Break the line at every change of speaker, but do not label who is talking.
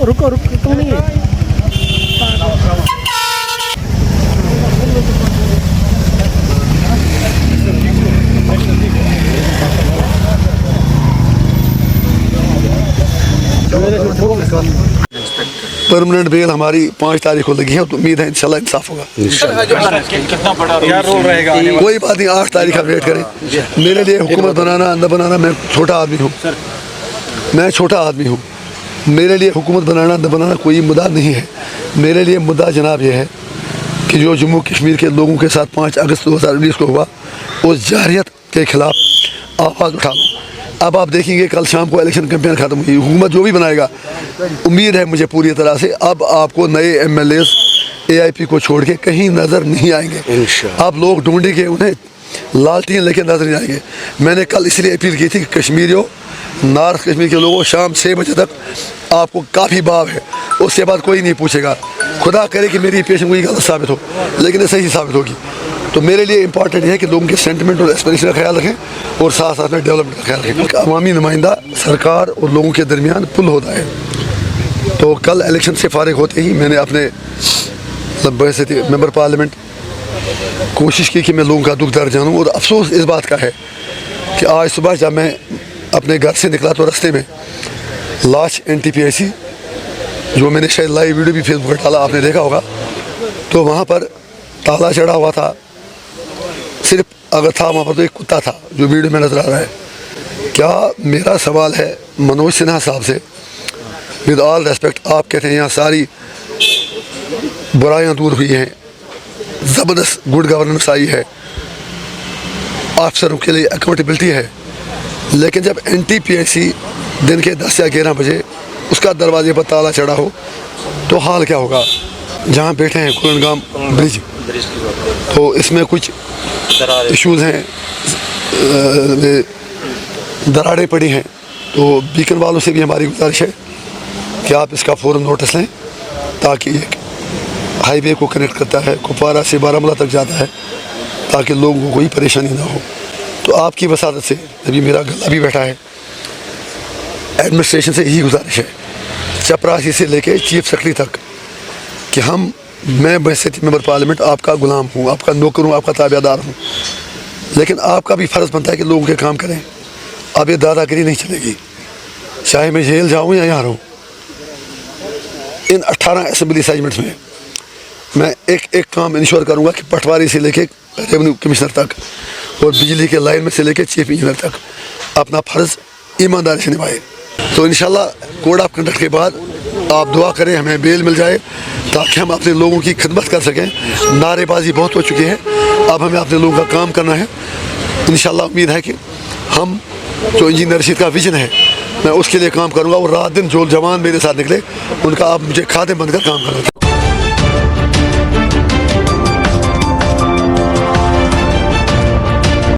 रुको रुको तुम नहीं है।
परमानेंट बेल हमारी 5 तारीख को लगी है, तो उम्मीद है इंशाल्लाह इंसाफ होगा।
कितना बड़ा रोल रहेगा?
कोई बात नहीं, 8 तारीख का वेट करें। मेरे लिए हुकूमत बनाना न बनाना, मैं छोटा आदमी हूँ, मैं छोटा आदमी हूँ। मेरे लिए हुकूमत बनाना न बनाना कोई मुद्दा नहीं है। मेरे लिए मुद्दा जनाब यह है कि जो जम्मू कश्मीर के लोगों के साथ 5 अगस्त 2019 को हुआ, उस जारियत के खिलाफ आवाज़ उठा लो। अब आप देखेंगे कल शाम को इलेक्शन कैंपेन ख़त्म हुई, हुकूमत जो भी बनाएगा, उम्मीद है मुझे पूरी तरह से, अब आपको नए MLAs AIP को छोड़ के कहीं नज़र नहीं आएंगे। आप लोग ढूंढेंगे उन्हें, लालटेन लेके नज़र नहीं आएंगे। मैंने कल इसलिए अपील की थी कि कश्मीरियों, नॉर्थ कश्मीर के लोगों, शाम 6 बजे तक आपको काफ़ी बाव है, उसके बाद कोई नहीं पूछेगा। खुदा करे कि मेरी पेशन गोई गलत साबित हो, लेकिन ये सही साबित होगी। तो मेरे लिए इम्पॉर्टेंट है कि लोगों के सेंटिमेंट और एस्पिरेशन का ख्याल रखें और साथ साथ में डेवलपमेंट का ख्याल रखें। अवामी नुमाइंदा सरकार और लोगों के दरमियान पुल होता है। तो कल इलेक्शन से फारिग होते ही मैंने अपने मेंबर पार्लियामेंट कोशिश की कि मैं लोगों का दुख दर्द जानूँ, और अफसोस इस बात का है कि आज सुबह जब मैं अपने घर से निकला तो रास्ते में लाश NTPIC, जो मैंने शायद लाइव वीडियो भी फेसबुक पर डाला, आपने देखा होगा, तो वहाँ पर ताला चढ़ा हुआ था। सिर्फ अगर था वहाँ पर तो एक कुत्ता था जो वीडियो में नज़र आ रहा है। क्या मेरा सवाल है मनोज सिन्हा साहब से, विद ऑल रेस्पेक्ट, आप कहते हैं यहाँ सारी बुराइयाँ दूर हुई हैं, ज़बरदस्त गुड गवर्नेंस आई है, अफसरों के लिए अकाउंटेबिलिटी है, लेकिन जब NTPIC दिन के 10 या 11 बजे उसका दरवाजे पर ताला चढ़ा हो तो हाल क्या होगा। जहाँ बैठे हैं कुलनगाम ब्रिज, तो इसमें कुछ इश्यूज़ हैं, दरारें पड़ी हैं। तो बीकन वालों से भी हमारी गुजारिश है कि आप इसका फ़ौरन नोटिस लें, ताकि एक हाईवे को कनेक्ट करता है, कुपवारा से बारामूला तक जाता है, ताकि लोगों को कोई परेशानी ना हो। तो आपकी वसादत से, अभी मेरा गला भी बैठा है, एडमिनिस्ट्रेशन से यही गुजारिश है, चपरासी से लेके चीफ सेक्रेटरी तक, कि मैं बैसिक मेंबर पार्लियामेंट आपका गुलाम हूँ, आपका नौकर हूँ, आपका ताबेदार हूँ, लेकिन आपका भी फ़र्ज़ बनता है कि लोगों के काम करें। अब ये दादागिरी नहीं चलेगी, चाहे मैं जेल जाऊँ या यहाँ रहूँ। इन 18 असेंबली सेगमेंट्स में मैं एक काम इंश्योर करूँगा कि पटवारी से लेके रेवेन्यू कमिश्नर तक और बिजली के लाइन में से लेके चीफ इंजीनियर तक अपना फ़र्ज़ ईमानदारी से निभाए। तो इंशाल्लाह कोड ऑफ कंडक्ट के बाद आप दुआ करें हमें बेल मिल जाए, ताकि हम अपने लोगों की खिदमत कर सकें। नारेबाजी बहुत हो चुकी है, अब हमें अपने लोगों का काम करना है। इंशाल्लाह उम्मीद है कि हम जो इंजीनियर रशीद का विजन है, मैं उसके लिए काम करूँगा, और रात दिन जो जवान मेरे साथ निकले उनका आप मुझे खाते बनकर काम करना।